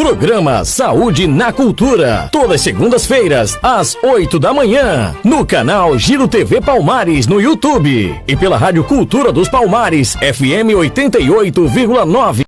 Programa Saúde na Cultura, todas segundas-feiras, às 8 da manhã, no canal Giro TV Palmares no YouTube e pela Rádio Cultura dos Palmares, FM 88,9.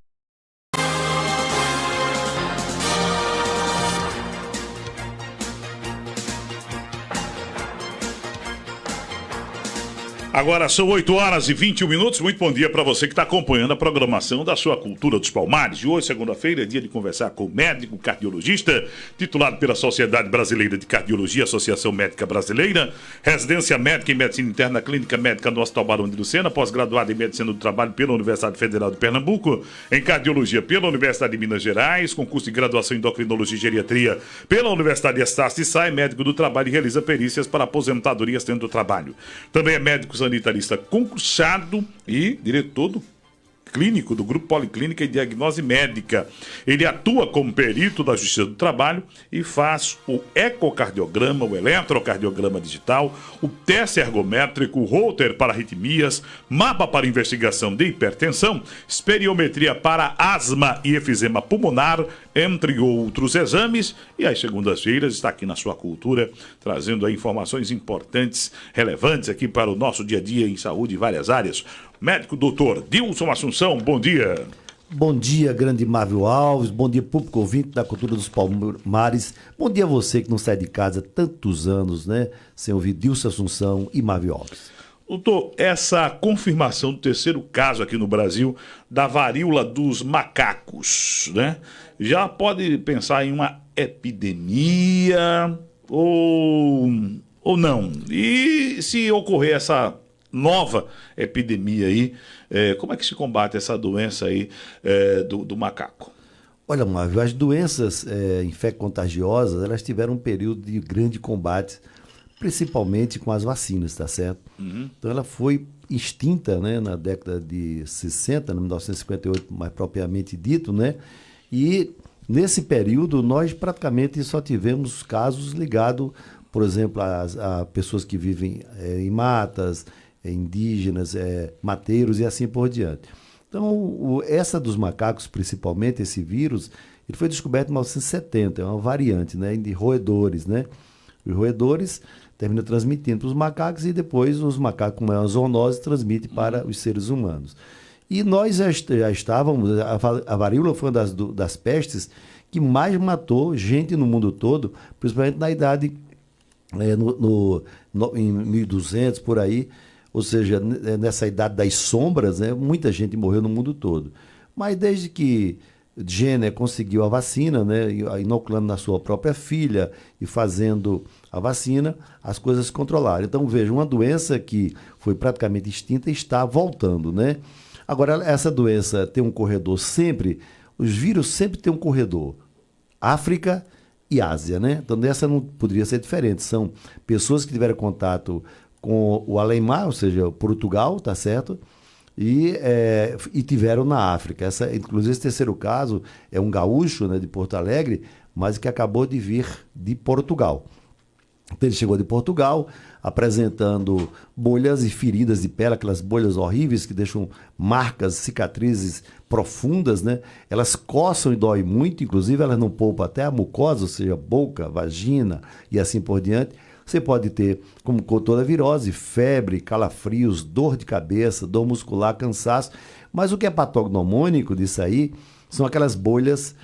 Agora são 8 horas e 21 minutos. Muito bom dia para você que está acompanhando a programação da sua Cultura dos Palmares. E hoje, segunda-feira, é dia de conversar com o médico cardiologista, titulado pela Sociedade Brasileira de Cardiologia, Associação Médica Brasileira, residência médica em Medicina Interna, Clínica Médica no Hospital Barão de Lucena, pós-graduado em Medicina do Trabalho pela Universidade Federal de Pernambuco, em Cardiologia pela Universidade de Minas Gerais, concurso de graduação em Endocrinologia e Geriatria pela Universidade Estácio de Sá, médico do trabalho e realiza perícias para aposentadorias dentro do trabalho. Também é médico sanitarista concursado e diretor clínico do Grupo Policlínica e Diagnose Médica. Ele atua como perito da Justiça do Trabalho e faz o ecocardiograma, o eletrocardiograma digital, o teste ergométrico, o holter para arritmias, mapa para investigação de hipertensão, esperiometria para asma e efizema pulmonar, entre outros exames. E às segundas-feiras está aqui na sua Cultura, trazendo aí informações importantes, relevantes aqui para o nosso dia a dia em saúde em várias áreas. Médico doutor Dilson Assunção, bom dia. Bom dia, grande Mávio Alves, bom dia público ouvinte da Cultura dos Palmares, bom dia a você que não sai de casa há tantos anos, né, sem ouvir Dilson Assunção e Mávio Alves. Doutor, essa confirmação do terceiro caso aqui no Brasil da varíola dos macacos, né, já pode pensar em uma epidemia ou não? E se ocorrer essa nova epidemia aí, como é que se combate essa doença aí do macaco? Olha, Mávio, as doenças infecto-contagiosas, elas tiveram um período de grande combate, principalmente com as vacinas, tá certo? Uhum. Então ela foi extinta, né, na década de 60, 1958 mais propriamente dito, né? E nesse período nós praticamente só tivemos casos ligados, por exemplo, a pessoas que vivem em matas, indígenas, mateiros e assim por diante. Então, essa dos macacos, principalmente, esse vírus, ele foi descoberto em 1970, é uma variante, né, de roedores, né? Os roedores terminam transmitindo para os macacos e depois os macacos, com maior zoonose, transmitem para os seres humanos. E nós já estávamos, a varíola foi uma das pestes que mais matou gente no mundo todo, principalmente na idade, em 1200, por aí. Ou seja, nessa idade das sombras, né, muita gente morreu no mundo todo. Mas desde que Jenner conseguiu a vacina, né, inoculando na sua própria filha e fazendo a vacina, as coisas se controlaram. Então, veja, uma doença que foi praticamente extinta está voltando, né? Agora, essa doença tem um corredor sempre, os vírus sempre têm um corredor. África e Ásia, né? Então, dessa não poderia ser diferente. São pessoas que tiveram contato com o além-mar, ou seja, Portugal, tá certo? E tiveram na África. Inclusive, esse terceiro caso é um gaúcho, né, de Porto Alegre, mas que acabou de vir de Portugal. Então, ele chegou de Portugal apresentando bolhas e feridas de pele, aquelas bolhas horríveis que deixam marcas, cicatrizes profundas, né? Elas coçam e doem muito, inclusive elas não poupam até a mucosa, ou seja, boca, vagina e assim por diante. Você pode ter, como com toda a virose, febre, calafrios, dor de cabeça, dor muscular, cansaço. Mas o que é patognomônico disso aí são aquelas bolhas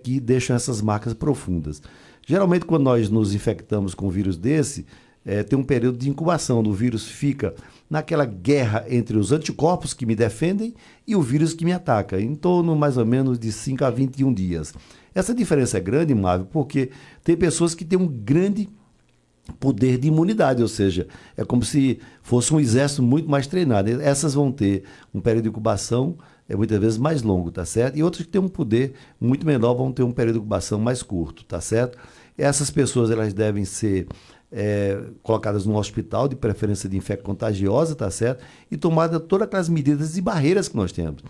que deixam essas marcas profundas. Geralmente, quando nós nos infectamos com um vírus desse, tem um período de incubação. O vírus fica naquela guerra entre os anticorpos que me defendem e o vírus que me ataca, em torno mais ou menos de 5 a 21 dias. Essa diferença é grande, Mávio, porque tem pessoas que têm um grande poder de imunidade, ou seja, é como se fosse um exército muito mais treinado. Essas vão ter um período de incubação muitas vezes mais longo, tá certo? E outras que têm um poder muito menor vão ter um período de incubação mais curto, tá certo? Essas pessoas, elas devem ser colocadas num hospital, de preferência de infecção contagiosa, tá certo? E tomada todas aquelas medidas e barreiras que nós temos.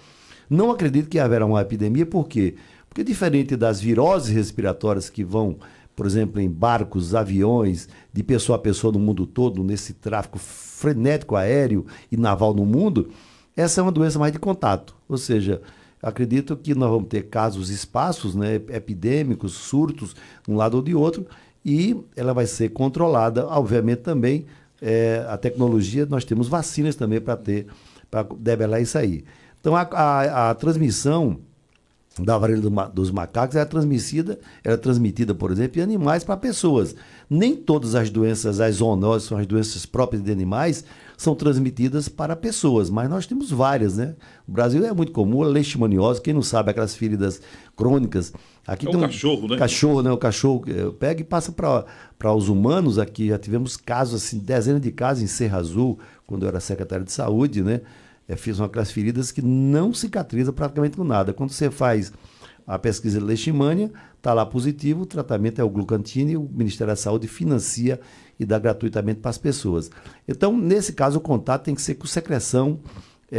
Não acredito que haverá uma epidemia, por quê? Porque diferente das viroses respiratórias que vão, por exemplo, em barcos, aviões, de pessoa a pessoa no mundo todo, nesse tráfego frenético aéreo e naval no mundo, essa é uma doença mais de contato. Ou seja, acredito que nós vamos ter casos espaços, né, epidêmicos, surtos, de um lado ou de outro, e ela vai ser controlada, obviamente também, a tecnologia, nós temos vacinas também para debelar isso aí. Então, a transmissão da varíola dos macacos era transmitida, por exemplo, em animais para pessoas. Nem todas as doenças, as zoonoses, são as doenças próprias de animais, são transmitidas para pessoas, mas nós temos várias, né? No Brasil é muito comum a leishmaniose, quem não sabe, aquelas feridas crônicas. Aqui tem cachorro, né? Cachorro, né? O cachorro pega e passa para os humanos. Aqui já tivemos casos, assim, dezenas de casos em Serra Azul, quando eu era secretário de saúde, né? Fiz aquelas feridas que não cicatrizam praticamente com nada. Quando você faz a pesquisa de leishmania, está lá positivo, o tratamento é o glucantine, o Ministério da Saúde financia e dá gratuitamente para as pessoas. Então, nesse caso, o contato tem que ser com secreção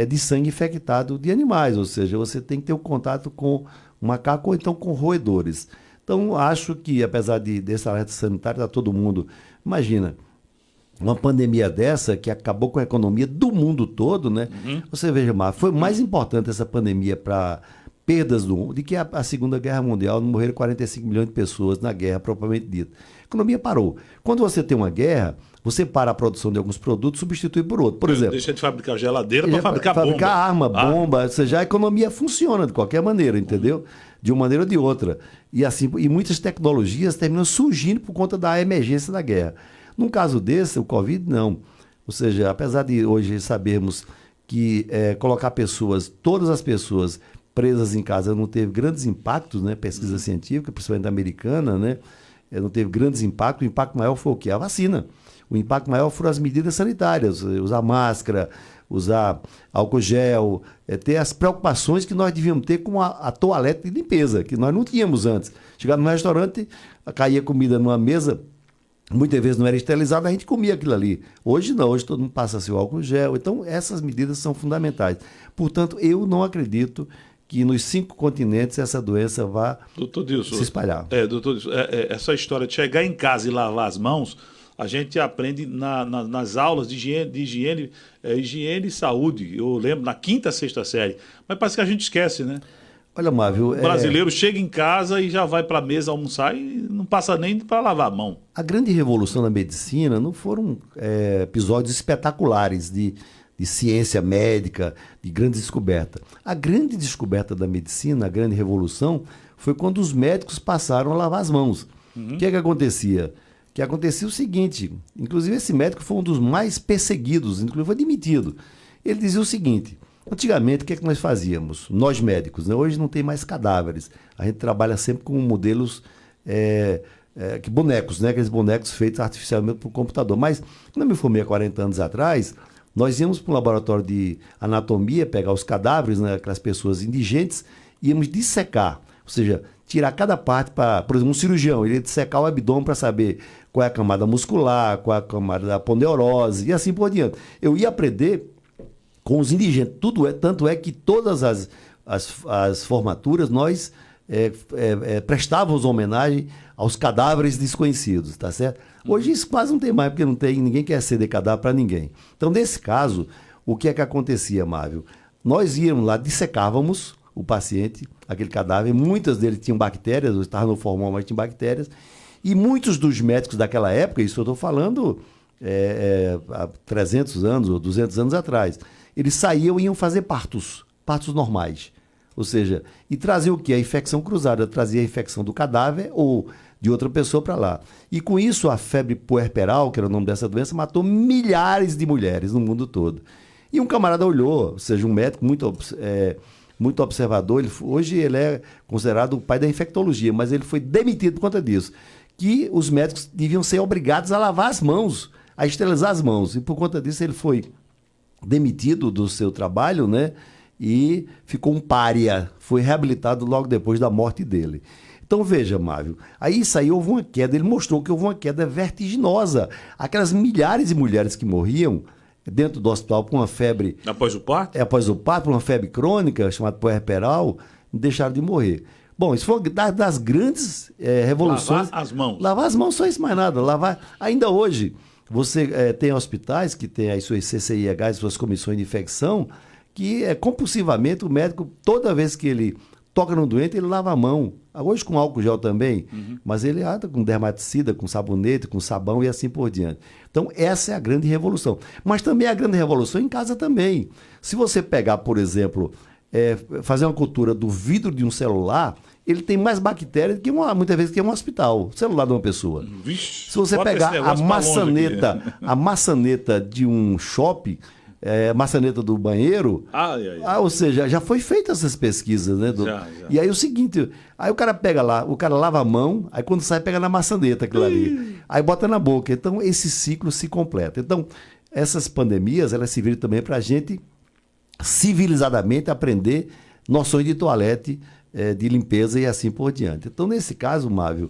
de sangue infectado de animais, ou seja, você tem que ter um contato com o macaco ou então com roedores. Então, acho que, apesar desse alerta sanitário, está todo mundo... Imagina, uma pandemia dessa que acabou com a economia do mundo todo, né? Uhum. Você veja, Marcos, foi mais importante essa pandemia para perdas do mundo do que a Segunda Guerra Mundial, morreram 45 milhões de pessoas na guerra, propriamente dita. A economia parou. Quando você tem uma guerra, você para a produção de alguns produtos, substitui por outro. Por exemplo, deixa de fabricar geladeira para fabricar bomba. Fabricar arma, bomba, ou seja, a economia funciona de qualquer maneira, entendeu? De uma maneira ou de outra. E assim, e muitas tecnologias terminam surgindo por conta da emergência da guerra. Num caso desse, o Covid, não. Ou seja, apesar de hoje sabermos que colocar todas as pessoas presas em casa não teve grandes impactos, né? Pesquisa científica, principalmente americana, né? Não teve grandes impactos. O impacto maior foi o quê? A vacina. O impacto maior foram as medidas sanitárias, usar máscara, usar álcool gel, ter as preocupações que nós devíamos ter com a toalete de limpeza, que nós não tínhamos antes. Chegar num restaurante, caía comida numa mesa, muitas vezes não era esterilizado, a gente comia aquilo ali. Hoje não, hoje todo mundo passa seu álcool gel. Então, essas medidas são fundamentais. Portanto, eu não acredito que nos 5 continentes essa doença vá se espalhar. Doutor Dilson, essa história de chegar em casa e lavar as mãos, a gente aprende nas aulas de higiene e saúde. Eu lembro, na 5ª, 6ª série. Mas parece que a gente esquece, né? Olha, Mávio... O brasileiro chega em casa e já vai para a mesa almoçar e não passa nem para lavar a mão. A grande revolução da medicina não foram episódios espetaculares de ciência médica, de grande descoberta. A grande descoberta da medicina, a grande revolução, foi quando os médicos passaram a lavar as mãos. O que acontecia? Que acontecia o seguinte, inclusive esse médico foi um dos mais perseguidos, inclusive foi demitido. Ele dizia o seguinte... Antigamente, o que é que nós fazíamos? Nós médicos, né? Hoje não tem mais cadáveres. A gente trabalha sempre com modelos, bonecos, né? Aqueles bonecos feitos artificialmente por computador. Mas, quando eu me formei há 40 anos atrás, nós íamos para um laboratório de anatomia, pegar os cadáveres, né? Aquelas pessoas indigentes, íamos dissecar. Ou seja, tirar cada parte para... Por exemplo, um cirurgião, ele ia dissecar o abdômen para saber qual é a camada muscular, qual é a camada da aponeurose e assim por diante. Eu ia aprender... com os indigentes. Tanto é que todas as formaturas nós prestávamos homenagem aos cadáveres desconhecidos, tá certo? Hoje isso quase não tem mais, porque ninguém quer ceder cadáver para ninguém. Então, nesse caso, o que é que acontecia, Mávio? Nós íamos lá, dissecávamos o paciente, aquele cadáver, muitas deles tinham bactérias, estavam no formol, mas tinham bactérias, e muitos dos médicos daquela época, isso eu estou falando há 300 anos ou 200 anos atrás, eles saíam e iam fazer partos normais. Ou seja, e traziam o quê? A infecção cruzada, trazia a infecção do cadáver ou de outra pessoa para lá. E com isso, a febre puerperal, que era o nome dessa doença, matou milhares de mulheres no mundo todo. E um camarada olhou, ou seja, um médico muito observador, hoje ele é considerado o pai da infectologia, mas ele foi demitido por conta disso, que os médicos deviam ser obrigados a lavar as mãos, a esterilizar as mãos. E por conta disso ele foi demitido do seu trabalho, né? E ficou um pária, foi reabilitado logo depois da morte dele. Então veja, Mávio, aí isso aí houve uma queda, ele mostrou que houve uma queda vertiginosa. Aquelas milhares de mulheres que morriam dentro do hospital por uma febre... Após o parto? Após o parto, por uma febre crônica, chamada puerperal, deixaram de morrer. Bom, isso foi das grandes revoluções. Lavar as mãos. Lavar as mãos, só isso mais nada. Ainda hoje... Você tem hospitais que têm as suas CCIHs, suas comissões de infecção, que compulsivamente o médico, toda vez que ele toca no doente, ele lava a mão. Hoje com álcool gel também, mas ele anda com dermaticida, com sabonete, com sabão e assim por diante. Então, essa é a grande revolução. Mas também a grande revolução em casa também. Se você pegar, por exemplo, fazer uma cultura do vidro de um celular, ele tem mais bactérias que muitas vezes que um hospital, celular de uma pessoa. Vixe, se você pegar a maçaneta de um shopping, maçaneta do banheiro, ou seja, já foi feitas essas pesquisas, né? Já. E aí o seguinte, aí o cara pega lá, o cara lava a mão, aí quando sai pega na maçaneta aquilo ali, aí bota na boca. Então esse ciclo se completa. Então essas pandemias, elas serviram também para a gente civilizadamente aprender noções de toalete, de limpeza e assim por diante. Então nesse caso, Mávio,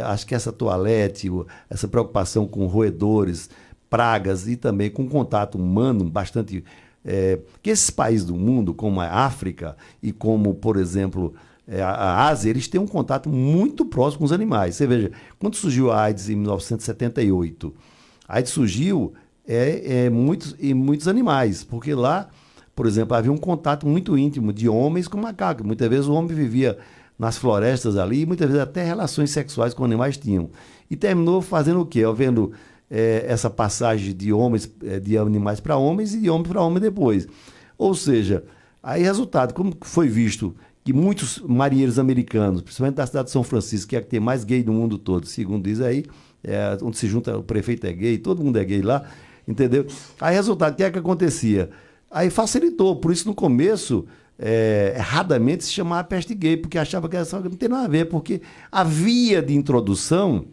acho que essa toalete, essa preocupação com roedores, pragas e também com contato humano bastante... que esses países do mundo, como a África e como, por exemplo, a Ásia, eles têm um contato muito próximo com os animais. Você veja, quando surgiu a AIDS em 1978, a AIDS surgiu em muitos animais, porque lá, por exemplo, havia um contato muito íntimo de homens com macacos. Muitas vezes o homem vivia nas florestas ali e muitas vezes até relações sexuais com animais tinham. E terminou fazendo o quê? Havendo essa passagem de animais para homens e de homem para homem depois. Ou seja, aí resultado, como foi visto que muitos marinheiros americanos, principalmente da cidade de São Francisco, que é a que tem mais gay do mundo todo, segundo diz aí, onde se junta, o prefeito é gay, todo mundo é gay lá, entendeu? Aí resultado, o que é que acontecia? Aí facilitou, por isso no começo, erradamente se chamava peste gay, porque achava que essa não tem nada a ver, porque a via de introdução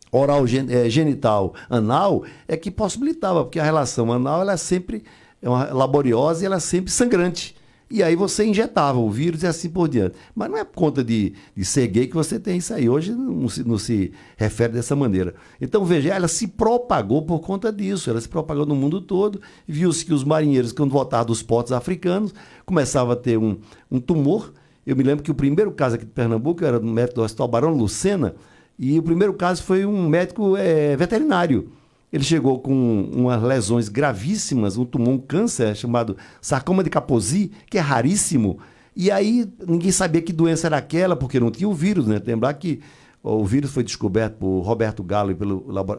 oral, genital, anal, é que possibilitava, porque a relação anal ela é sempre laboriosa e ela é sempre sangrante. E aí você injetava o vírus e assim por diante. Mas não é por conta de ser gay que você tem isso aí. Hoje não se refere dessa maneira. Então, veja, ela se propagou por conta disso. Ela se propagou no mundo todo. Viu-se que os marinheiros, quando voltavam dos portos africanos, começavam a ter um tumor. Eu me lembro que o primeiro caso aqui de Pernambuco era no médico do Hospital Barão Lucena, e o primeiro caso foi um médico veterinário. Ele chegou com umas lesões gravíssimas, um câncer chamado sarcoma de Kaposi, que é raríssimo. E aí ninguém sabia que doença era aquela, porque não tinha o vírus, né? Lembrar que o vírus foi descoberto por Roberto Gallo,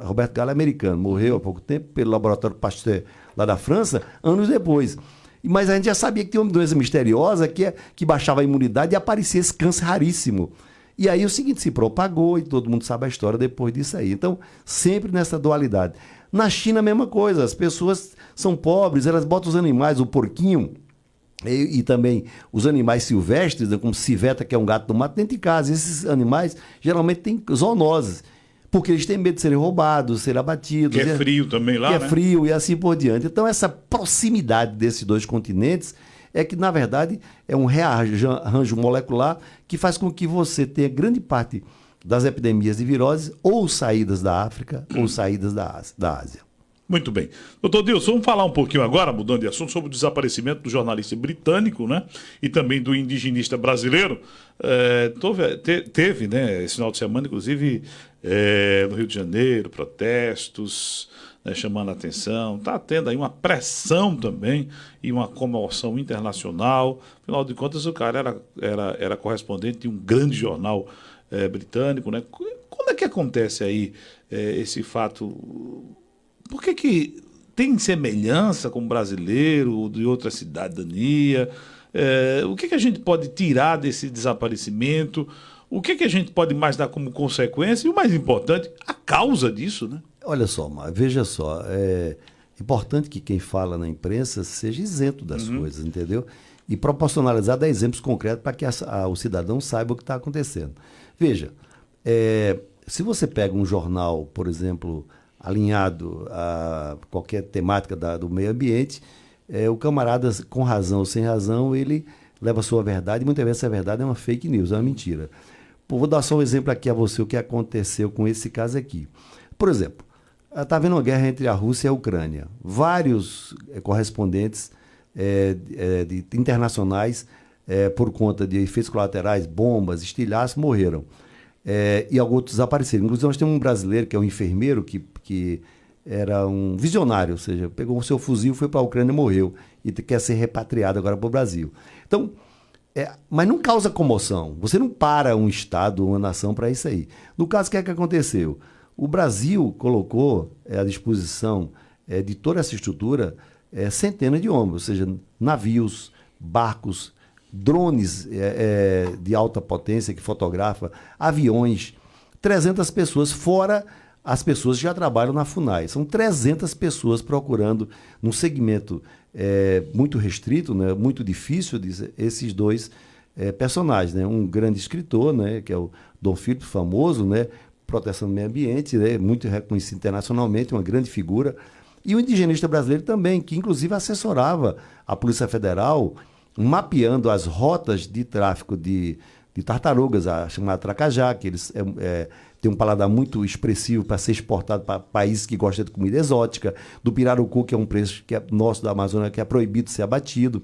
Roberto Gallo é americano, morreu há pouco tempo pelo laboratório Pasteur lá da França, anos depois. Mas a gente já sabia que tinha uma doença misteriosa que baixava a imunidade e aparecia esse câncer raríssimo. E aí o seguinte, se propagou e todo mundo sabe a história depois disso aí. Então, sempre nessa dualidade. Na China, a mesma coisa. As pessoas são pobres, elas botam os animais, o porquinho e também os animais silvestres, como civeta, que é um gato do mato, dentro de casa. Esses animais geralmente têm zoonoses, porque eles têm medo de serem roubados, serem abatidos. Que é frio também lá, né? Que é frio e assim por diante. Então, essa proximidade desses dois continentes é que, na verdade, é um rearranjo molecular que faz com que você tenha grande parte das epidemias de viroses ou saídas da África ou saídas da Ásia. Muito bem. Doutor Dilson, vamos falar um pouquinho agora, mudando de assunto, sobre o desaparecimento do jornalista britânico, né? E também do indigenista brasileiro. Teve, né, esse final de semana, inclusive, no Rio de Janeiro, protestos, né, chamando a atenção. Está tendo aí uma pressão também e uma comoção internacional. Afinal de contas, o cara era correspondente de um grande jornal britânico, né? Quando é que acontece aí esse fato? Por que tem semelhança com o brasileiro, de outra cidadania? O que a gente pode tirar desse desaparecimento? O que a gente pode mais dar como consequência? E o mais importante, a causa disso, né? Olha só, veja só, é importante que quem fala na imprensa seja isento das coisas, entendeu? E proporcionalizar, dar exemplos concretos para que o cidadão saiba o que está acontecendo. Veja, se você pega um jornal, por exemplo, alinhado a qualquer temática do meio ambiente, o camarada, com razão ou sem razão, ele leva a sua verdade, e muitas vezes essa verdade é uma fake news, é uma mentira. Vou dar só um exemplo aqui a você, o que aconteceu com esse caso aqui. Por exemplo, está havendo uma guerra entre a Rússia e a Ucrânia. Vários correspondentes internacionais, por conta de efeitos colaterais, bombas, estilhaços, morreram. E alguns desapareceram. Inclusive, nós temos um brasileiro que é um enfermeiro que era um visionário, ou seja, pegou o seu fuzil, foi para a Ucrânia e morreu. e quer ser repatriado agora para o Brasil. Então, mas não causa comoção. Você não para um Estado ou uma nação para isso aí. No caso, o que é que aconteceu? O Brasil colocou à disposição de toda essa estrutura centenas de homens, ou seja, navios, barcos, drones de alta potência que fotografa, aviões, 300 pessoas, fora as pessoas que já trabalham na FUNAI. São 300 pessoas procurando, num segmento muito restrito, né, muito difícil, esses dois personagens. Né? Um grande escritor, né, que é o Dom Phillips, famoso, né, proteção do meio ambiente, né, muito reconhecido internacionalmente, uma grande figura. E o indigenista brasileiro também, que inclusive assessorava a Polícia Federal, mapeando as rotas de tráfico de tartarugas, a chamada tracajá, que eles têm um paladar muito expressivo para ser exportado para países que gostam de comida exótica, do pirarucu, que é um peixe que é nosso da Amazônia, que é proibido de ser abatido,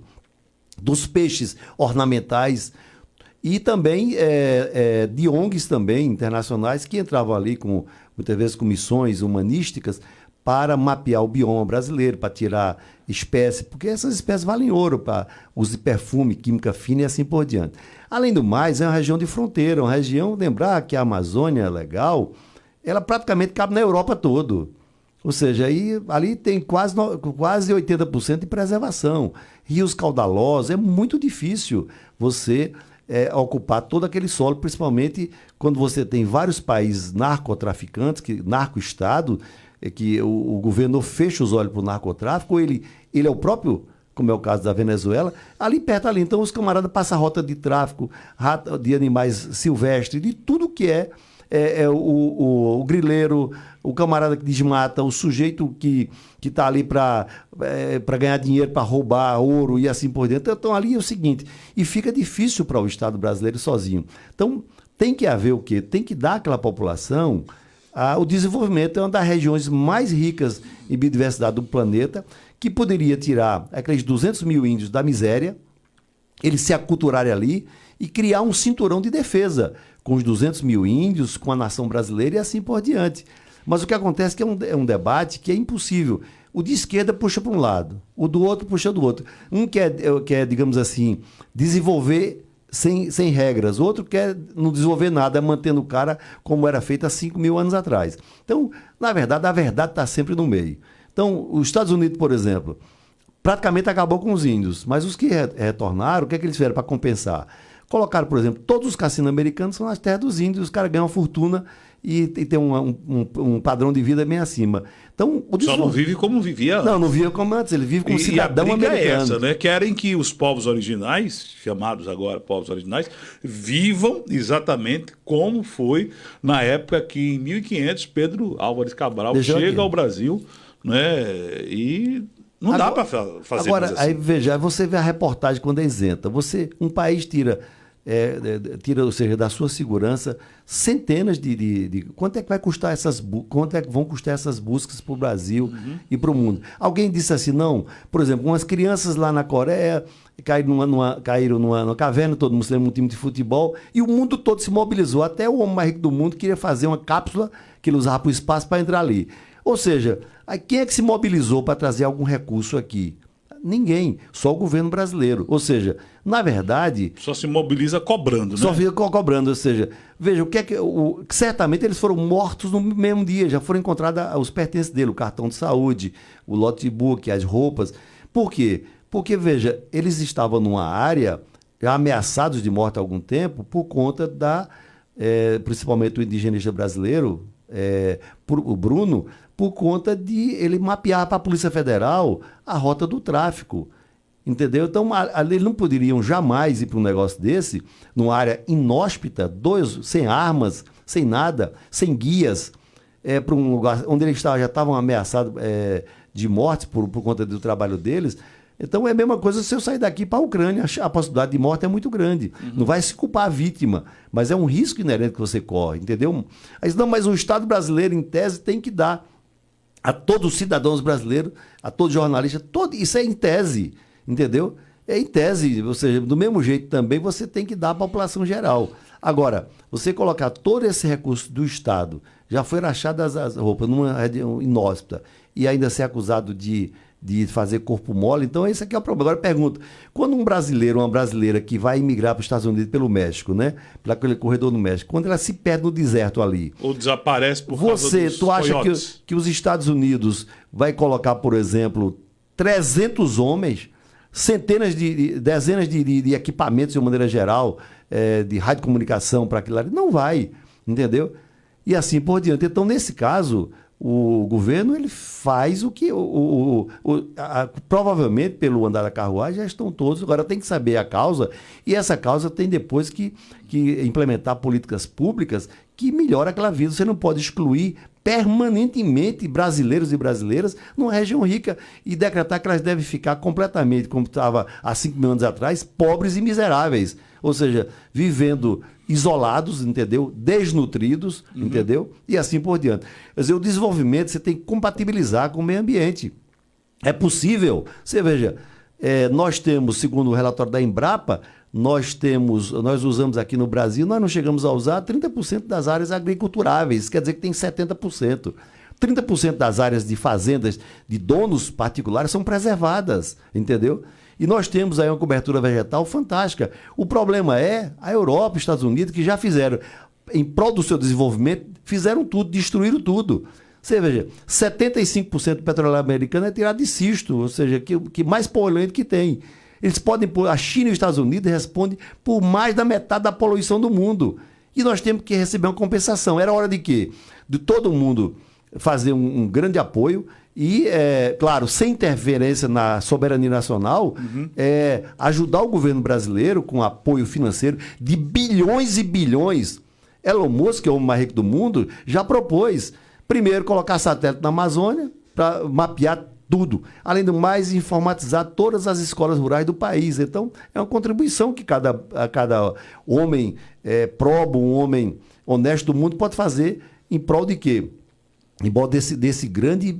dos peixes ornamentais, e também de ONGs também internacionais que entravam ali, muitas vezes com missões humanísticas, para mapear o bioma brasileiro, para tirar espécies, porque essas espécies valem ouro para uso de perfume, química fina e assim por diante. Além do mais, é uma região de fronteira, uma região, lembrar que a Amazônia Legal, ela praticamente cabe na Europa toda. Ou seja, ali tem quase 80% de preservação. Rios caudalosos, é muito difícil você ocupar todo aquele solo, principalmente quando você tem vários países narcotraficantes, narco-estado, que o governo fecha os olhos para o narcotráfico, ou ele é o próprio, como é o caso da Venezuela, ali perto ali. Então os camaradas passam a rota de tráfico, de animais silvestres, de tudo que o grileiro, o camarada que desmata, o sujeito que está ali para ganhar dinheiro, para roubar ouro e assim por diante. Então ali é o seguinte, e fica difícil para o Estado brasileiro sozinho. Então tem que haver o quê? Tem que dar àquela população o desenvolvimento. É uma das regiões mais ricas em biodiversidade do planeta, que poderia tirar aqueles 200 mil índios da miséria, eles se aculturarem ali e criar um cinturão de defesa com os 200 mil índios, com a nação brasileira e assim por diante. Mas o que acontece é que é um debate que é impossível. O de esquerda puxa para um lado, o do outro puxa do outro. Um quer, digamos assim, desenvolver sem regras. O outro quer não desenvolver nada, mantendo o cara como era feito há 5 mil anos atrás. Então, na verdade, a verdade está sempre no meio. Então, os Estados Unidos, por exemplo, praticamente acabou com os índios, mas os que retornaram, o que é que eles fizeram para compensar? Colocaram, por exemplo, todos os cassinos americanos são nas terras dos índios, os caras ganham uma fortuna e tem um padrão de vida bem acima. Então, só não vive como vivia antes. Não vive como antes, ele vive como cidadão americano. É essa, né? Querem que os povos originais, chamados agora povos originais, vivam exatamente como foi na época que, em 1500, Pedro Álvares Cabral chega ao Brasil, né? E não dá para fazer agora, assim. Aí veja, você vê a reportagem quando é isenta. Um país tira, ou seja, da sua segurança, centenas de quanto é que vai custar quanto é que vão custar essas buscas para o Brasil e para o mundo? Alguém disse assim, não, por exemplo, umas crianças lá na Coreia caíram numa caverna, todo mundo se lembra, um time de futebol, e o mundo todo se mobilizou, até o homem mais rico do mundo queria fazer uma cápsula que ele usava para o espaço para entrar ali. Ou seja, quem é que se mobilizou para trazer algum recurso aqui? Ninguém, só o governo brasileiro. Ou seja, na verdade... Só se mobiliza cobrando, né? Só fica cobrando, ou seja, veja, o que é que... certamente eles foram mortos no mesmo dia, já foram encontrados os pertences dele, o cartão de saúde, o notebook, as roupas. Por quê? Porque, veja, eles estavam numa área já ameaçados de morte há algum tempo por conta principalmente o indigenista brasileiro, o Bruno, por conta de ele mapear para a Polícia Federal a rota do tráfico. Entendeu? Então, eles não poderiam jamais ir para um negócio desse, numa área inóspita, sem armas, sem nada, sem guias, para um lugar onde eles já estavam ameaçados de morte por conta do trabalho deles. Então, é a mesma coisa se eu sair daqui para a Ucrânia, a possibilidade de morte é muito grande. Não vai se culpar a vítima, mas é um risco inerente que você corre, entendeu? Aí, não, mas o Estado brasileiro, em tese, tem que dar a todos os cidadãos brasileiros, a todos os jornalistas, isso é em tese, entendeu? É em tese, ou seja, do mesmo jeito também você tem que dar à população geral. Agora, você colocar todo esse recurso do Estado, já foi achado as roupas numa região inóspita, e ainda ser acusado de de fazer corpo mole. Então, esse aqui é o problema. Agora, pergunto, quando um brasileiro, uma brasileira que vai imigrar para os Estados Unidos pelo México, né? Pelo aquele corredor do México, quando ela se perde no deserto ali... Ou desaparece por causa dos tu acha coiotes. que os Estados Unidos vai colocar, por exemplo, 300 homens, dezenas de equipamentos, de uma maneira geral, de radiocomunicação para aquilo ali? Não vai, entendeu? E assim por diante. Então, nesse caso... O governo ele faz o que provavelmente pelo andar da carruagem já estão todos, agora tem que saber a causa, e essa causa tem depois que implementar políticas públicas que melhoram aquela vida. Você não pode excluir permanentemente brasileiros e brasileiras numa região rica e decretar que elas devem ficar completamente, como estava há 5 mil anos atrás, pobres e miseráveis. Ou seja, vivendo isolados, entendeu? Desnutridos, entendeu? E assim por diante. Quer dizer, o desenvolvimento você tem que compatibilizar com o meio ambiente. É possível. Você veja, nós temos, segundo o relatório da Embrapa, nós usamos aqui no Brasil, nós não chegamos a usar 30% das áreas agriculturáveis, quer dizer que tem 70%. 30% das áreas de fazendas de donos particulares são preservadas, entendeu? E nós temos aí uma cobertura vegetal fantástica. O problema é a Europa, os Estados Unidos, que já fizeram, em prol do seu desenvolvimento, fizeram tudo, destruíram tudo. Você veja, 75% do petróleo americano é tirado de xisto, ou seja, que mais poluente que tem. Eles podem, a China e os Estados Unidos respondem por mais da metade da poluição do mundo. E nós temos que receber uma compensação. Era hora de quê? De todo mundo fazer um grande apoio e, claro, sem interferência na soberania nacional, ajudar o governo brasileiro com apoio financeiro de bilhões e bilhões. Elon Musk, que é o homem mais rico do mundo, já propôs, primeiro, colocar satélite na Amazônia para mapear tudo. Além do mais, informatizar todas as escolas rurais do país. Então, é uma contribuição que cada homem probo, um homem honesto do mundo pode fazer em prol de quê? Em prol desse grande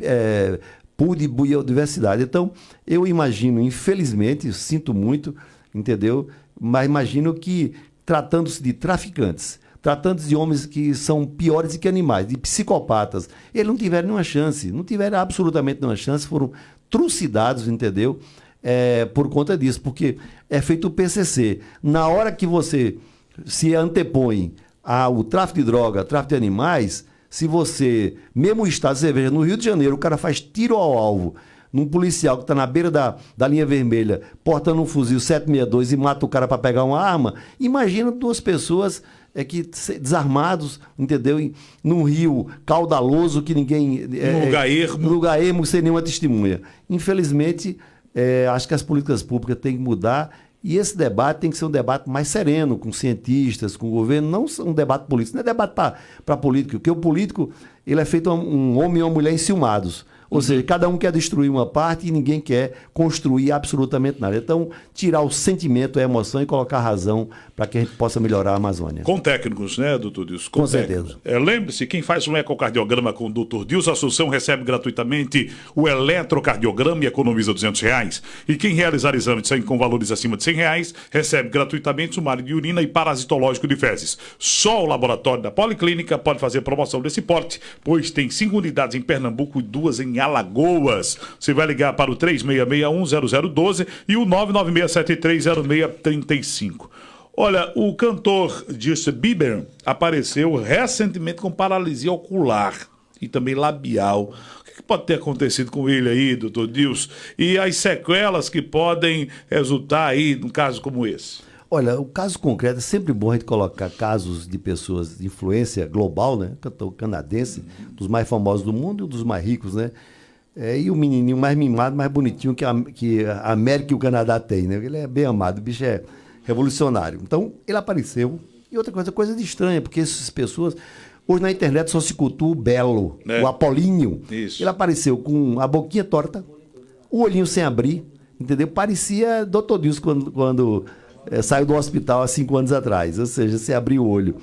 pool de biodiversidade. Então, eu imagino, infelizmente, sinto muito, entendeu? Mas imagino que, tratando-se de traficantes, tratando-se de homens que são piores do que animais, de psicopatas, eles não tiveram nenhuma chance, não tiveram absolutamente nenhuma chance, foram trucidados, entendeu? Por conta disso, porque é feito o PCC. Na hora que você se antepõe ao tráfico de droga, tráfico de animais, se você, mesmo o Estado, você veja, no Rio de Janeiro, o cara faz tiro ao alvo num policial que está na beira da linha vermelha, portando um fuzil 762 e mata o cara para pegar uma arma, imagina duas pessoas desarmados, entendeu? Num rio caudaloso que ninguém... num lugar ermo, sem nenhuma testemunha. Infelizmente, acho que as políticas públicas têm que mudar e esse debate tem que ser um debate mais sereno, com cientistas, com o governo, não um debate político. Não é debate para político, porque o político ele é feito um homem e uma mulher enciumados. Ou seja, cada um quer destruir uma parte e ninguém quer construir absolutamente nada. Então, tirar o sentimento, a emoção e colocar a razão para que a gente possa melhorar a Amazônia. Com técnicos, né, doutor Dilson? Com certeza. Lembre-se, quem faz um ecocardiograma com o doutor Dilson Assunção recebe gratuitamente o eletrocardiograma e economiza R$200. E quem realizar exame de sangue com valores acima de R$100 recebe gratuitamente sumário de urina e parasitológico de fezes. Só o laboratório da Policlínica pode fazer promoção desse porte, pois tem 5 unidades em Pernambuco e 2 em Alagoas. Você vai ligar para o 3661-0012 e o 996730635. Olha, o cantor Justin Bieber apareceu recentemente com paralisia ocular e também labial. O que pode ter acontecido com ele aí, doutor Dilson? E as sequelas que podem resultar aí num caso como esse? Olha, o caso concreto é sempre bom a gente colocar casos de pessoas de influência global, né? Cantor canadense, dos mais famosos do mundo e dos mais ricos, né? E o menininho mais mimado, mais bonitinho que a América e o Canadá têm, né? Ele é bem amado, o bicho é revolucionário. Então, ele apareceu. E outra coisa de estranha, porque essas pessoas... Hoje na internet só se cultua o belo, o Apolinho. Isso. Ele apareceu com a boquinha torta, o olhinho sem abrir, entendeu? Parecia Dr. Dilson quando saiu do hospital há 5 anos atrás, ou seja, sem abrir o olho.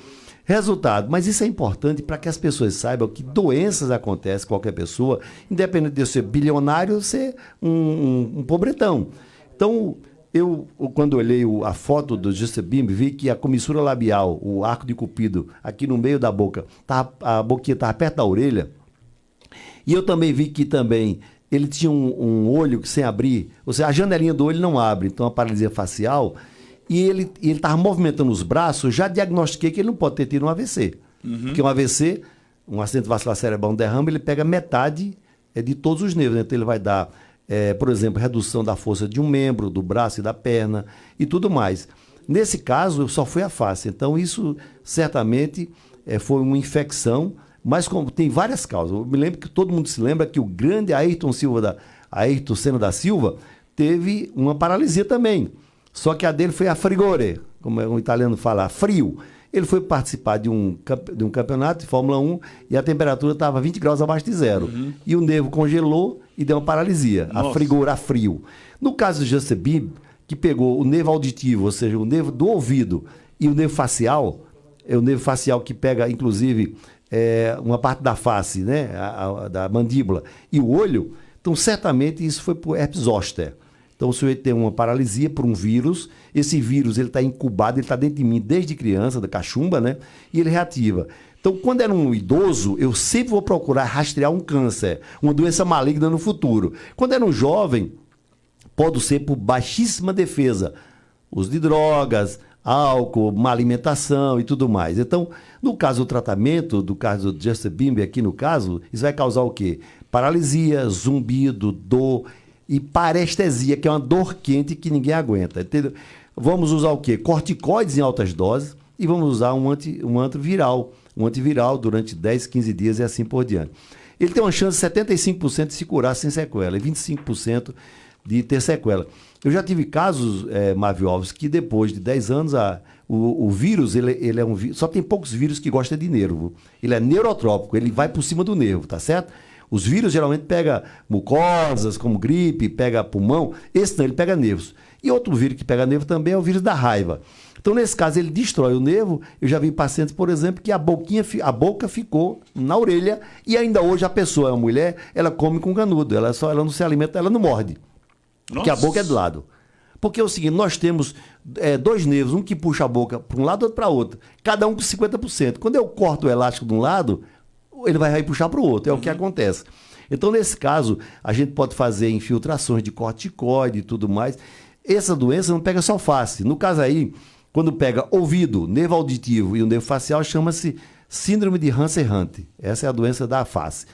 Resultado, mas isso é importante para que as pessoas saibam que doenças acontecem com qualquer pessoa, independente de eu ser bilionário ou ser um pobretão. Então, eu quando olhei a foto do Justin Bieber, vi que a comissura labial, o arco de Cupido, aqui no meio da boca, a boquinha estava perto da orelha. E eu também vi que também ele tinha um olho sem abrir, ou seja, a janelinha do olho não abre, então a paralisia facial, e ele estava movimentando os braços, já diagnostiquei que ele não pode ter tido um AVC. Porque um AVC, um acidente vascular cerebral, um derrame, ele pega metade de todos os nervos. Então ele vai dar, por exemplo, redução da força de um membro, do braço e da perna e tudo mais. Nesse caso, só foi a face. Então isso certamente foi uma infecção, mas tem várias causas. Eu me lembro que todo mundo se lembra que o grande Ayrton Senna da Silva teve uma paralisia também. Só que a dele foi a frigore, como o italiano fala, frio. Ele foi participar de um campeonato de Fórmula 1 e a temperatura estava 20 graus abaixo de zero. E o nervo congelou e deu uma paralisia. Nossa. A frigor, a frio. No caso do Justin Bieber, que pegou o nervo auditivo, ou seja, o nervo do ouvido e o nervo facial, é o nervo facial que pega, inclusive, uma parte da face, né, da mandíbula, e o olho, então certamente isso foi por herpes zoster. Então o sujeito tem uma paralisia por um vírus, esse vírus ele está incubado, ele está dentro de mim desde criança, da cachumba, né? E ele reativa. Então quando era um idoso, eu sempre vou procurar rastrear um câncer, uma doença maligna no futuro. Quando era um jovem, pode ser por baixíssima defesa, uso de drogas, álcool, má alimentação e tudo mais. Então, no caso do tratamento, do caso do Justin Bieber aqui no caso, isso vai causar o quê? Paralisia, zumbido, dor e parestesia, que é uma dor quente que ninguém aguenta, entendeu? Vamos usar o quê? Corticoides em altas doses e vamos usar um antiviral durante 10, 15 dias e assim por diante. Ele tem uma chance de 75% de se curar sem sequela e 25% de ter sequela. Eu já tive casos, Marvio Alves, que depois de 10 anos o vírus, ele é um vírus, só tem poucos vírus que gostam de nervo. Ele é neurotrópico, ele vai por cima do nervo, tá certo? Os vírus geralmente pegam mucosas, como gripe, pega pulmão. Esse não, ele pega nervos. E outro vírus que pega nervo também é o vírus da raiva. Então, nesse caso, ele destrói o nervo. Eu já vi pacientes, por exemplo, que a boca ficou na orelha e ainda hoje a pessoa é uma mulher, ela come com canudo. Ela não se alimenta, ela não morde. Porque a boca é do lado. Porque é o seguinte, nós temos dois nervos, um que puxa a boca para um lado e outro para outro. Cada um com 50%. Quando eu corto o elástico de um lado, ele vai puxar para o outro, é o que acontece. Então, nesse caso, a gente pode fazer infiltrações de corticoide e tudo mais. Essa doença não pega só face. No caso aí, quando pega ouvido, nervo auditivo e o nervo facial, chama-se síndrome de Hansen-Hunt. Essa é a doença da face.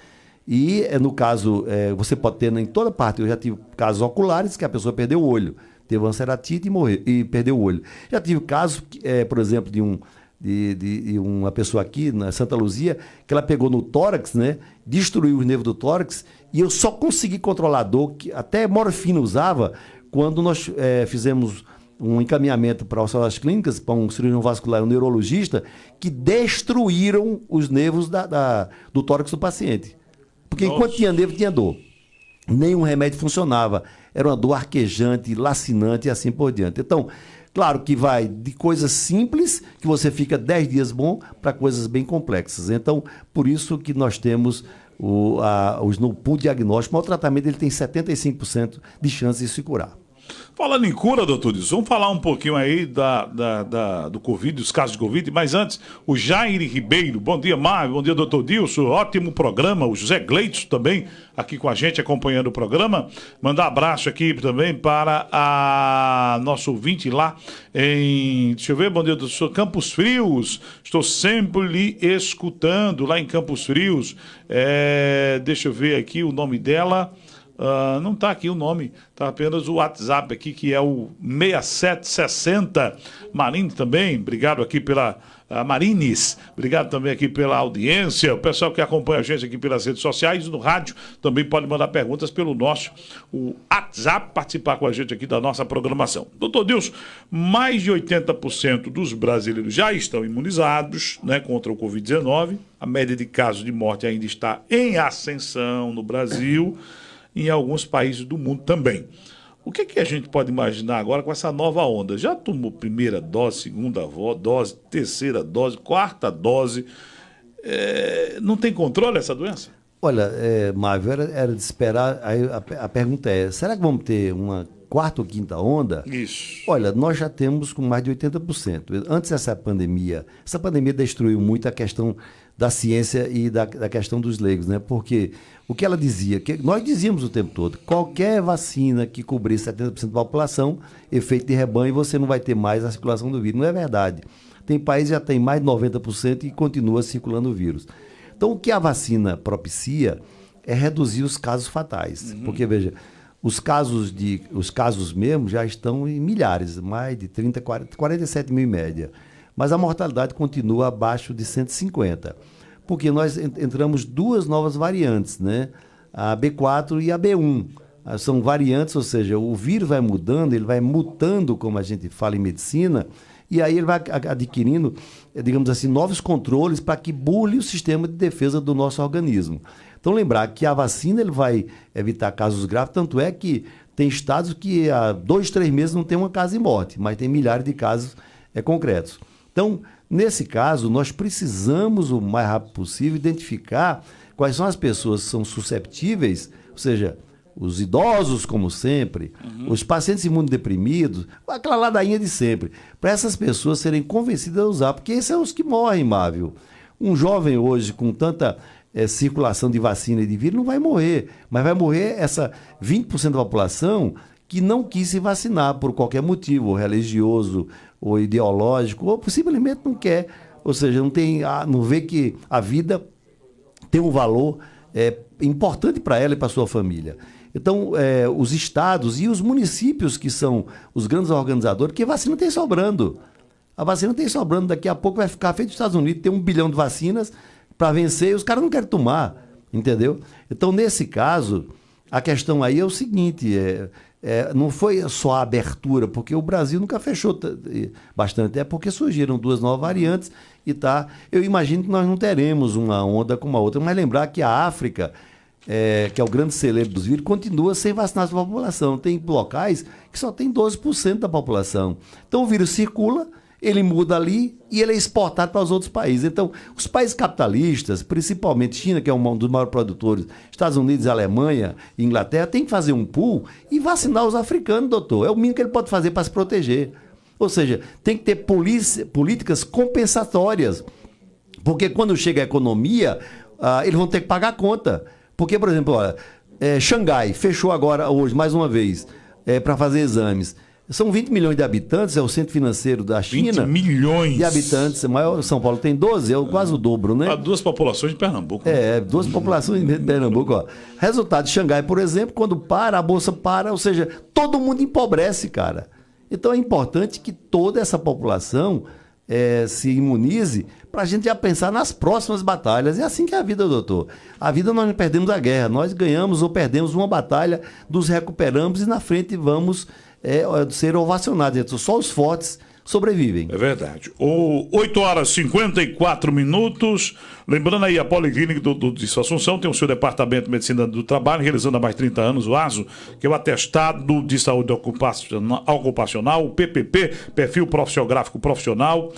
E, no caso, você pode ter em toda parte. Eu já tive casos oculares que a pessoa perdeu o olho, teve uma ceratite e perdeu o olho. Já tive casos, por exemplo, de uma pessoa aqui na Santa Luzia, que ela pegou no tórax, né, destruiu os nervos do tórax, e eu só consegui controlar a dor, que até morfina usava, quando nós fizemos um encaminhamento para as clínicas, para um cirurgião vascular e um neurologista, que destruíram os nervos do tórax do paciente. Porque enquanto tinha nervo, tinha dor. Nenhum remédio funcionava. Era uma dor arquejante, lacinante e assim por diante. Então, claro que vai de coisas simples, que você fica 10 dias bom, para coisas bem complexas. Então, por isso que nós temos no pool diagnóstico, mas o tratamento ele tem 75% de chance de se curar. Falando em cura, doutor Dilson, vamos falar um pouquinho aí do Covid, dos casos de Covid, mas antes, o Jair Ribeiro, bom dia, Mário, bom dia, doutor Dilson, ótimo programa, o José Gleitson também aqui com a gente, acompanhando o programa, mandar abraço aqui também para a nosso ouvinte lá deixa eu ver, bom dia, doutor, Campos Frios, estou sempre lhe escutando lá em Campos Frios, deixa eu ver aqui o nome dela. Não está aqui o nome, está apenas o WhatsApp aqui, que é o 6760. Marines também, obrigado aqui pela Marines, obrigado também aqui pela audiência. O pessoal que acompanha a gente aqui pelas redes sociais, no rádio, também pode mandar perguntas pelo nosso WhatsApp, participar com a gente aqui da nossa programação. Doutor Dilson, mais de 80% dos brasileiros já estão imunizados, né, contra o Covid-19. A média de casos de morte ainda está em ascensão no Brasil, em alguns países do mundo também. O que a gente pode imaginar agora com essa nova onda? Já tomou primeira dose, segunda dose, terceira dose, quarta dose? Não tem controle essa doença? Olha, Mávio, era de esperar. Aí a pergunta é, será que vamos ter uma quarta ou quinta onda? Isso. Olha, nós já temos com mais de 80%. Antes essa pandemia destruiu muito a questão da ciência e da questão dos leigos, né? Porque o que ela dizia, que nós dizíamos o tempo todo, qualquer vacina que cobrir 70% da população, efeito de rebanho, você não vai ter mais a circulação do vírus. Não é verdade. Tem países que já tem mais de 90% e continua circulando o vírus. Então, o que a vacina propicia é reduzir os casos fatais. Porque, veja, os casos mesmo já estão em milhares, mais de 30, 40, 47 mil em média. Mas a mortalidade continua abaixo de 150. Porque nós entramos duas novas variantes, né? A B4 e a B1. São variantes, ou seja, o vírus vai mudando, ele vai mutando, como a gente fala em medicina, e aí ele vai adquirindo, digamos assim, novos controles para que burle o sistema de defesa do nosso organismo. Então, lembrar que a vacina ele vai evitar casos graves, tanto é que tem estados que há 2, 3 meses não tem uma caso de morte, mas tem milhares de casos concretos. Então, nesse caso, nós precisamos, o mais rápido possível, identificar quais são as pessoas que são susceptíveis, ou seja, os idosos, como sempre, os pacientes imunodeprimidos, aquela ladainha de sempre, para essas pessoas serem convencidas a usar, porque esses são os que morrem, Mávio. Um jovem hoje com tanta circulação de vacina e de vírus não vai morrer, mas vai morrer essa 20% da população que não quis se vacinar por qualquer motivo, ou religioso, ou ideológico, ou simplesmente não quer, ou seja, não vê que a vida tem um valor importante para ela e para sua família. Então, os estados e os municípios que são os grandes organizadores, porque vacina tem sobrando. A vacina tem sobrando, daqui a pouco vai ficar feito nos Estados Unidos, tem 1 bilhão de vacinas para vencer e os caras não querem tomar, entendeu? Então, nesse caso, a questão aí é o seguinte, não foi só a abertura, porque o Brasil nunca fechou bastante, é porque surgiram 2 novas variantes e eu imagino que nós não teremos uma onda como a outra, mas lembrar que a África, que é o grande celeiro dos vírus, continua sem vacinar a sua população. Tem locais que só tem 12% da população. Então o vírus circula, ele muda ali e ele é exportado para os outros países. Então, os países capitalistas, principalmente China, que é um dos maiores produtores, Estados Unidos, Alemanha, Inglaterra, tem que fazer um pool e vacinar os africanos, doutor. É o mínimo que ele pode fazer para se proteger. Ou seja, tem que ter políticas compensatórias. Porque quando chega a economia, eles vão ter que pagar a conta. Porque, por exemplo, olha, Xangai fechou agora, hoje, mais uma vez, para fazer exames. São 20 milhões de habitantes, é o centro financeiro da China. 20 milhões de habitantes. São Paulo tem 12, quase o dobro, né? Há 2 populações de Pernambuco. 2 populações de Pernambuco. Ó. Resultado de Xangai, por exemplo, quando a bolsa para, ou seja, todo mundo empobrece, cara. Então é importante que toda essa população se imunize para a gente já pensar nas próximas batalhas. É assim que é a vida, doutor. A vida nós não perdemos a guerra, nós ganhamos ou perdemos uma batalha, nos recuperamos e na frente vamos ser ovacionados. Então, só os fortes sobrevivem. É verdade. 8h54. Lembrando aí, a Policlínica do Distrito Assunção tem o seu Departamento de Medicina do Trabalho, realizando há mais de 30 anos o ASO, que é o Atestado de Saúde Ocupacional, o PPP, Perfil Profissiográfico Profissional,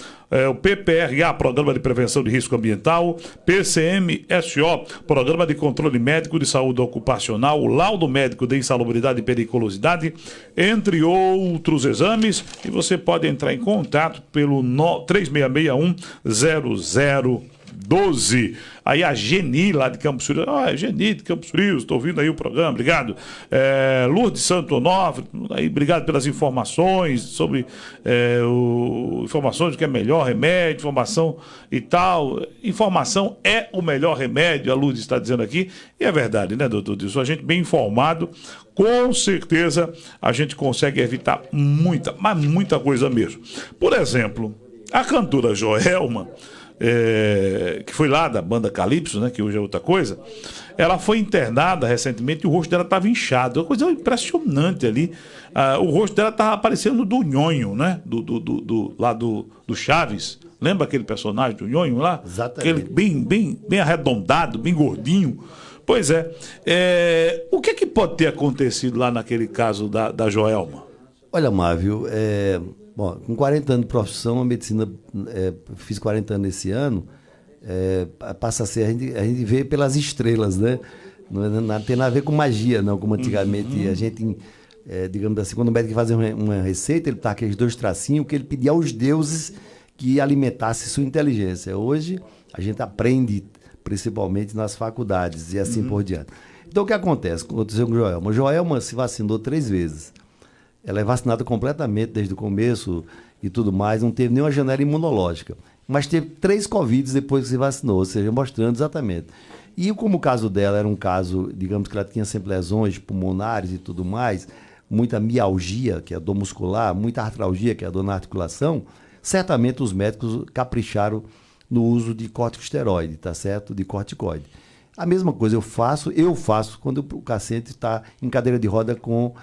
o PPRA, Programa de Prevenção de Risco Ambiental, PCMSO, Programa de Controle Médico de Saúde Ocupacional, o Laudo Médico de Insalubridade e Periculosidade, entre outros exames, e você pode entrar em contato pelo 3661-0012. Aí a Geni lá de Campos Frios, Geni de Campos Frios, estou ouvindo aí o programa, obrigado. Lourdes Santo Onofre, aí, obrigado pelas informações sobre informações do que é melhor remédio, informação e tal. Informação é o melhor remédio, a Lourdes está dizendo aqui, e é verdade, né, doutor Dilson? A gente bem informado, com certeza a gente consegue evitar muita coisa mesmo. Por exemplo, a cantora Joelma, que foi lá da banda Calypso, né, que hoje é outra coisa, ela foi internada recentemente e o rosto dela estava inchado, uma coisa impressionante ali. O rosto dela estava parecendo do Nhonho, né, lá do Chaves. Lembra aquele personagem do Nhonho lá? Exatamente. Aquele bem arredondado, bem gordinho. Pois é. O que pode ter acontecido lá naquele caso da Joelma? Olha, Mávio, bom, com 40 anos de profissão, a medicina, fiz 40 anos esse ano, passa a ser, a gente vê pelas estrelas, né? Não tem nada a ver com magia, não, como antigamente a gente, digamos assim, quando o médico fazia uma receita, ele tá aqueles 2 tracinhos que ele pedia aos deuses que alimentasse sua inteligência. Hoje, a gente aprende, principalmente nas faculdades e assim por diante. Então, o que acontece? Aconteceu com Joelma. Joelma se vacinou 3 vezes. Ela é vacinada completamente desde o começo e tudo mais, não teve nenhuma janela imunológica. Mas teve 3 Covids depois que se vacinou, ou seja, mostrando exatamente. E como o caso dela era um caso, digamos que ela tinha sempre lesões pulmonares e tudo mais, muita mialgia, que é a dor muscular, muita artralgia, que é a dor na articulação, certamente os médicos capricharam no uso de corticosteroide, tá certo? De corticoide. A mesma coisa eu faço quando o paciente está em cadeira de roda com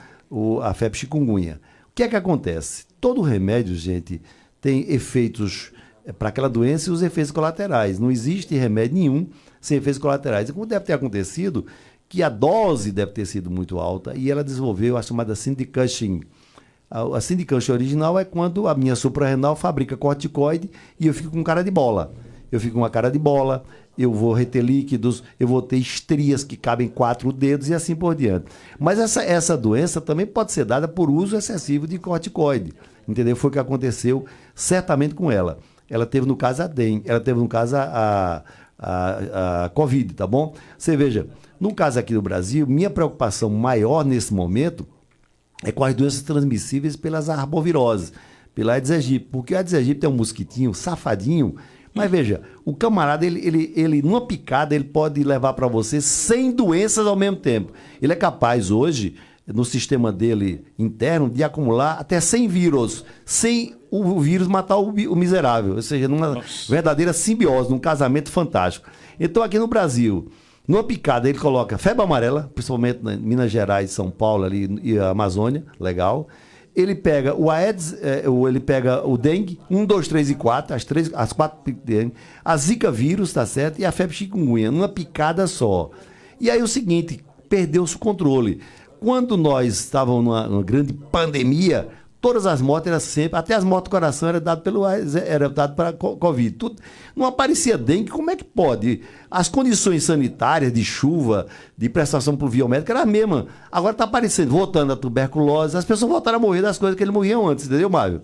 a febre chikungunya. O que é que acontece? Todo remédio, gente, tem efeitos para aquela doença e os efeitos colaterais. Não existe remédio nenhum sem efeitos colaterais. E como deve ter acontecido, que a dose deve ter sido muito alta e ela desenvolveu a chamada síndrome de Cushing. A síndrome de Cushing original é quando a minha suprarrenal fabrica corticoide e eu fico com cara de bola. Eu fico com uma cara de bola, eu vou reter líquidos, eu vou ter estrias que cabem 4 dedos e assim por diante. Mas essa doença também pode ser dada por uso excessivo de corticoide. Entendeu? Foi o que aconteceu certamente com ela. Ela teve no caso a dengue, ela teve no caso a Covid, tá bom? Você veja, no caso aqui do Brasil, minha preocupação maior nesse momento é com as doenças transmissíveis pelas arboviroses, pela Aedes aegypti, porque a Aedes aegypti é um mosquitinho safadinho, mas veja, o camarada, ele numa picada, ele pode levar para você 100 doenças ao mesmo tempo. Ele é capaz hoje, no sistema dele interno, de acumular até 100 vírus, sem o vírus matar o miserável, ou seja, numa verdadeira simbiose, num casamento fantástico. Então aqui no Brasil, numa picada ele coloca febre amarela, principalmente em Minas Gerais, São Paulo ali, e a Amazônia, legal. Ele pega o Aedes, ele pega o dengue, 1, 2, 3 e 4, as 4 dengue, a zika vírus, tá certo? E a febre chikungunya, numa picada só. E aí o seguinte, perdeu-se o controle. Quando nós estávamos numa grande pandemia, todas as mortes eram sempre, até as mortes do coração eram dadas para Covid. Tudo, não aparecia dengue, como é que pode? As condições sanitárias de chuva, de prestação pluviométrica era a mesma. Agora está aparecendo, voltando a tuberculose, as pessoas voltaram a morrer das coisas que eles morriam antes, entendeu, Mário?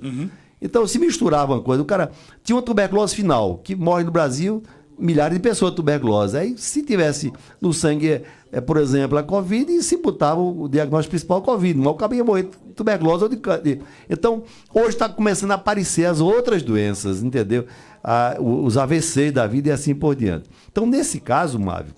Então se misturava uma coisa, o cara tinha uma tuberculose final, que morre no Brasil, milhares de pessoas de tuberculose. Aí se tivesse no sangue, por exemplo, a Covid, e se botava o diagnóstico principal Covid, mas o cara ia morrer de tuberculose ou de câncer. Então, hoje está começando a aparecer as outras doenças, entendeu? Os AVC da vida e assim por diante. Então, nesse caso, Mávio,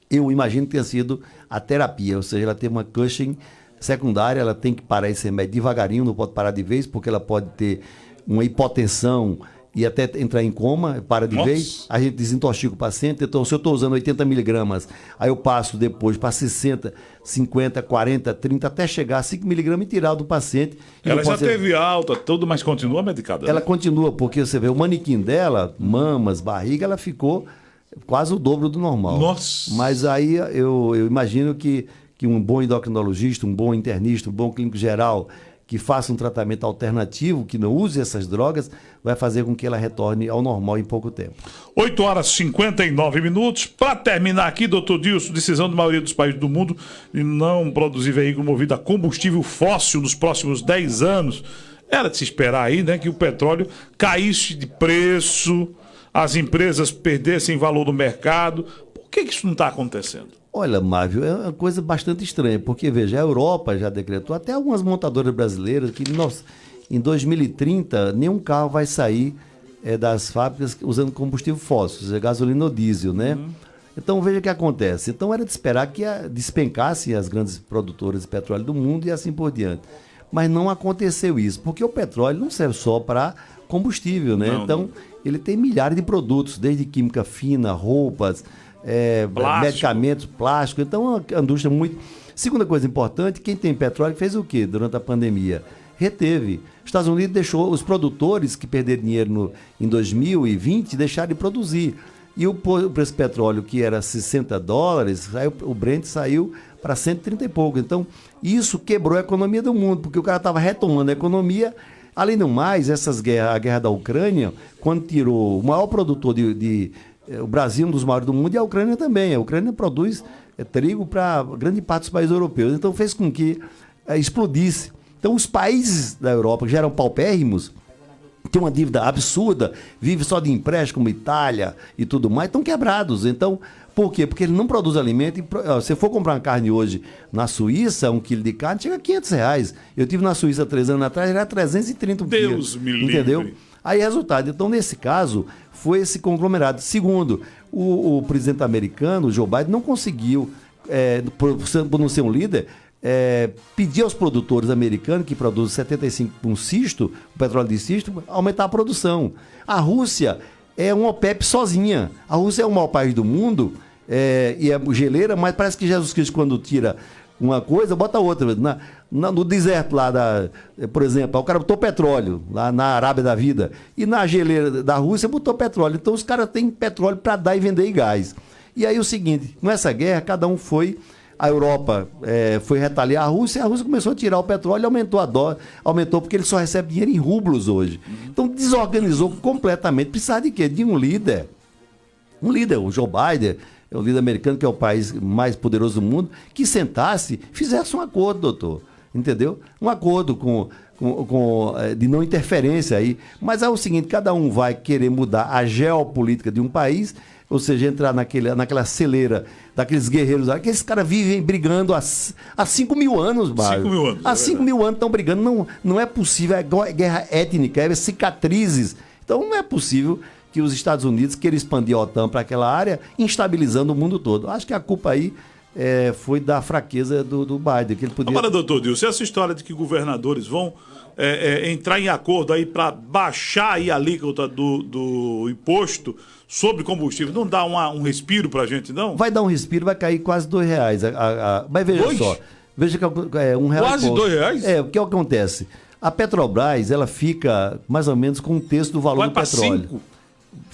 eu imagino que tenha sido a terapia, ou seja, ela teve uma Cushing secundária, ela tem que parar esse remédio devagarinho, não pode parar de vez, porque ela pode ter uma hipotensão e até entrar em coma, para de vez, a gente desintoxica o paciente. Então, se eu estou usando 80 miligramas, aí eu passo depois para 60, 50, 40, 30, até chegar a 5 miligramas e tirar do paciente. Ela já teve alta, tudo, mas continua medicada? Ela né? Continua, porque você vê, o manequim dela, mamas, barriga, ela ficou quase o dobro do normal. Nossa! Mas aí eu imagino que um bom endocrinologista, um bom internista, um bom clínico geral, que faça um tratamento alternativo, que não use essas drogas, vai fazer com que ela retorne ao normal em pouco tempo. 8 horas e 59 minutos. Para terminar aqui, doutor Dilson, decisão da maioria dos países do mundo de não produzir veículo movido a combustível fóssil nos próximos 10 anos. Era de se esperar aí, né, que o petróleo caísse de preço, as empresas perdessem valor no mercado. Por que isso não está acontecendo? Olha, Mávio, é uma coisa bastante estranha, porque, veja, a Europa já decretou, até algumas montadoras brasileiras, que em 2030 nenhum carro vai sair das fábricas usando combustível fóssil, seja gasolina ou diesel, né? Então, veja o que acontece. Então, era de esperar que despencassem as grandes produtoras de petróleo do mundo e assim por diante. Mas não aconteceu isso, porque o petróleo não serve só para combustível, né? Então, ele tem milhares de produtos, desde química fina, roupas, medicamentos, plástico. Então, é uma indústria muito... Segunda coisa importante, quem tem petróleo fez o quê durante a pandemia? Reteve. Os Estados Unidos deixou os produtores que perderam dinheiro em 2020 deixar de produzir. E o preço do petróleo, que era $60, o Brent saiu para 130 e pouco. Então, isso quebrou a economia do mundo, porque o cara estava retomando a economia. Além do mais, a guerra da Ucrânia, quando tirou o maior produtor o Brasil, um dos maiores do mundo, e a Ucrânia também. A Ucrânia produz trigo para grande parte dos países europeus. Então fez com que explodisse. Então os países da Europa, que já eram paupérrimos, tem uma dívida absurda, vive só de empréstimo, como Itália e tudo mais, estão quebrados. Então, por quê? Porque ele não produz alimento. Se você for comprar uma carne hoje na Suíça, 1 quilo de carne, chega a R$ 500. Eu tive na Suíça 3 anos atrás, era 330 um quilo. Deus me livre. Entendeu? Aí, resultado. Então, nesse caso, foi esse conglomerado. Segundo, o presidente americano, o Joe Biden, não conseguiu, por não ser um líder, pedir aos produtores americanos, que produzem 75 um cisto, o petróleo de cisto, aumentar a produção. A Rússia é uma OPEP sozinha. A Rússia é o maior país do mundo e é geleira, mas parece que Jesus Cristo, quando tira uma coisa, bota outra. No deserto lá, por exemplo, o cara botou petróleo, lá na Arábia da Vida, e na geleira da Rússia botou petróleo. Então os caras têm petróleo para dar e vender e gás. E aí o seguinte, nessa guerra, cada um foi... A Europa foi retaliar a Rússia começou a tirar o petróleo e aumentou a dó, aumentou porque ele só recebe dinheiro em rublos hoje. Então desorganizou completamente. Precisava de quê? De um líder, o Joe Biden, é o líder americano, que é o país mais poderoso do mundo, que sentasse, fizesse um acordo, doutor. Entendeu? Um acordo de não interferência aí. Mas é o seguinte, cada um vai querer mudar a geopolítica de um país, ou seja, entrar naquela celeira daqueles guerreiros, que esses caras vivem brigando há 5 mil anos, Mário. 5 mil anos. Há 5 mil anos estão brigando. Não é possível, é guerra étnica, é cicatrizes. Então não é possível que os Estados Unidos queiram expandir a OTAN para aquela área, instabilizando o mundo todo. Acho que a culpa aí foi da fraqueza do Biden. Que ele podia... Agora, doutor Dilson, essa história de que governadores vão entrar em acordo aí para baixar aí a alíquota do imposto sobre combustível, não dá um respiro para a gente, não? Vai dar um respiro, vai cair quase R$2. Mas veja só, veja que é R$1. Quase R$2? O que acontece? A Petrobras, ela fica mais ou menos com um terço do valor do petróleo. 5?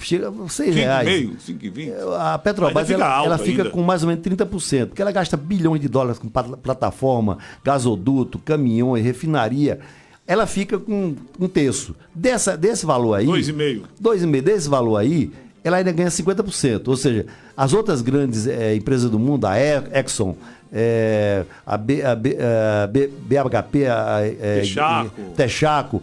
Chega a R$6. 5,20? A Petrobras ela fica ainda com mais ou menos 30%, porque ela gasta bilhões de dólares com plataforma, gasoduto, caminhões, refinaria. Ela fica com um terço. Desse valor aí... 2,5. 2,5. Desse valor aí, ela ainda ganha 50%. Ou seja, as outras grandes empresas do mundo, a Exxon, a BHP, Texaco,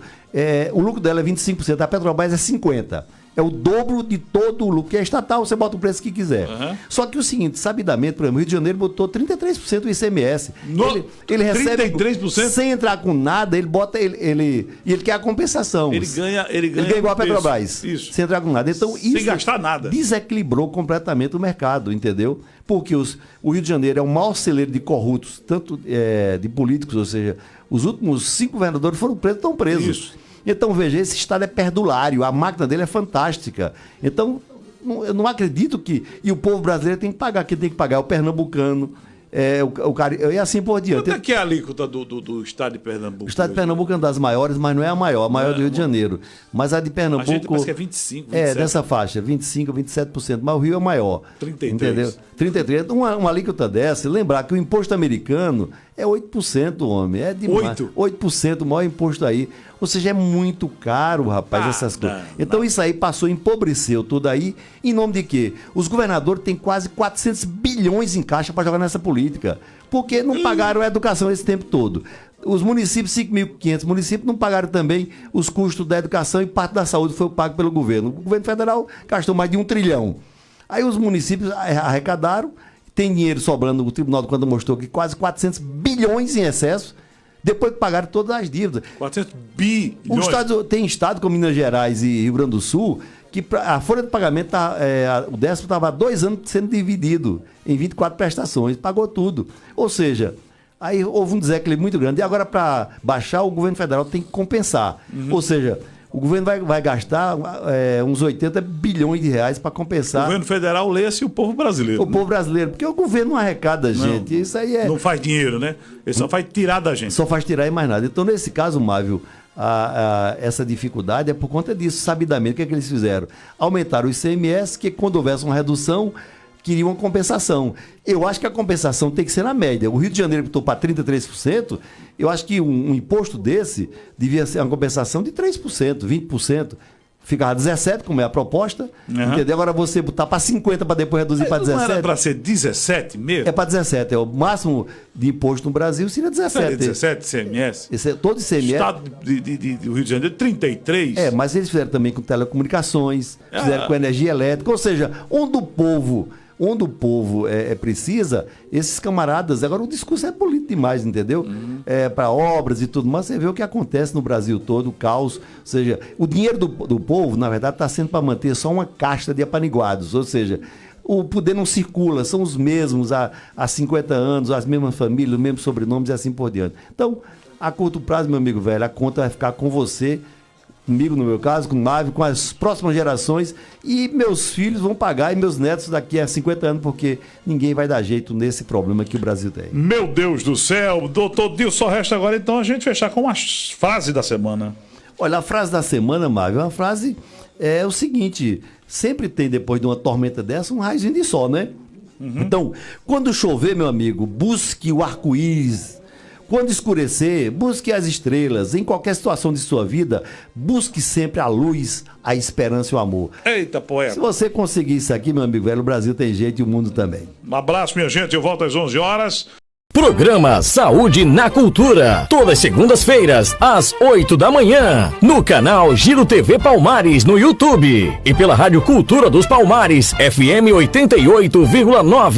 o lucro dela é 25%, a Petrobras é 50%. É o dobro de todo o lucro, que é estatal, você bota o preço que quiser. Uhum. Só que o seguinte, sabidamente, por exemplo, o Rio de Janeiro botou 33% do ICMS. Ele recebe 33%? Sem entrar com nada, ele bota e ele quer a compensação. Ele ganha igual a Petrobras. Isso. Sem entrar com nada. Então, sem gastar nada. Desequilibrou completamente o mercado, entendeu? Porque o Rio de Janeiro é o maior celeiro de corruptos, tanto de políticos, ou seseja, os últimos 5 governadores foram presos, estão presos. Isso. Então, veja, esse estado é perdulário, a máquina dele é fantástica. Então, eu não acredito que... E o povo brasileiro tem que pagar, quem tem que pagar é o pernambucano, o cara, e assim por diante. Quanto é que é a alíquota do estado de Pernambuco? O estado de Pernambuco é uma das maiores, mas não é a maior do Rio de Janeiro. Mas a de Pernambuco... A gente parece que é 25, 27. Dessa faixa, 25%, 27%, mas o Rio é maior. 33%. Entendeu? 33%. Uma alíquota dessa, lembrar que o imposto americano é 8%, homem. É demais. 8%, o maior imposto aí. Ou seja, é muito caro, rapaz, essas coisas. Então isso aí passou, empobreceu tudo aí. Em nome de quê? Os governadores têm quase 400 bilhões em caixa para jogar nessa política. Porque não pagaram a educação esse tempo todo. Os municípios, 5.500 municípios, não pagaram também os custos da educação e parte da saúde foi pago pelo governo. O governo federal gastou mais de 1 trilhão. Aí os municípios arrecadaram, tem dinheiro sobrando, o Tribunal de Contas mostrou que quase 400 bilhões em excesso, depois que pagaram todas as dívidas. 400 bilhões? Tem estado como Minas Gerais e Rio Grande do Sul, que a folha de pagamento, o 10º estava há 2 anos sendo dividido em 24 prestações, pagou tudo. Ou seja, aí houve um desequilíbrio muito grande. E agora, para baixar, o governo federal tem que compensar. Ou seja, o governo vai gastar uns 80 bilhões de reais para compensar. O governo federal, leia-se o povo brasileiro. O povo brasileiro, porque o governo não arrecada, gente. Não, isso aí não faz dinheiro, né? Ele só faz tirar da gente. Só faz tirar e mais nada. Então, nesse caso, Mávio, essa dificuldade é por conta disso, sabidamente. O que é que eles fizeram? Aumentaram o ICMS, que quando houvesse uma redução, queriam uma compensação. Eu acho que a compensação tem que ser na média. O Rio de Janeiro botou para 33%, eu acho que um imposto desse devia ser uma compensação de 3%, 20%. ficava 17, como é a proposta, entendeu? Agora você botar para 50 para depois reduzir para 17. Não era para ser 17 mesmo? É para 17, é o máximo de imposto no Brasil seria 17. 17 CMS. Todo ICMS. O estado do Rio de Janeiro, 33. Mas eles fizeram também com telecomunicações, fizeram com energia elétrica, ou seja, onde o povo precisa, esses camaradas, agora o discurso é bonito demais, entendeu? Para obras e tudo, mas você vê o que acontece no Brasil todo, o caos, ou seja, o dinheiro do povo, na verdade, está sendo para manter só uma casta de apaniguados, ou seja, o poder não circula, são os mesmos há 50 anos, as mesmas famílias, os mesmos sobrenomes e assim por diante. Então, a curto prazo, meu amigo velho, a conta vai ficar com você, comigo no meu caso, com o Nave, com as próximas gerações, e meus filhos vão pagar e meus netos daqui a 50 anos, porque ninguém vai dar jeito nesse problema que o Brasil tem. Meu Deus do céu, doutor Dio, só resta agora então a gente fechar com uma frase da semana. Olha, a frase da semana, Marvel, uma frase é o seguinte, sempre tem depois de uma tormenta dessa um raizinho de sol, né? Então, quando chover, meu amigo, busque o arco-íris. Quando escurecer, busque as estrelas. Em qualquer situação de sua vida, busque sempre a luz, a esperança e o amor. Eita, poeta. Se você conseguir isso aqui, meu amigo velho, o Brasil tem jeito e o mundo também. Um abraço, minha gente. Eu volto às 11 horas. Programa Saúde na Cultura. Todas segundas-feiras, às 8 da manhã. No canal Giro TV Palmares, no YouTube. E pela Rádio Cultura dos Palmares, FM 88,9.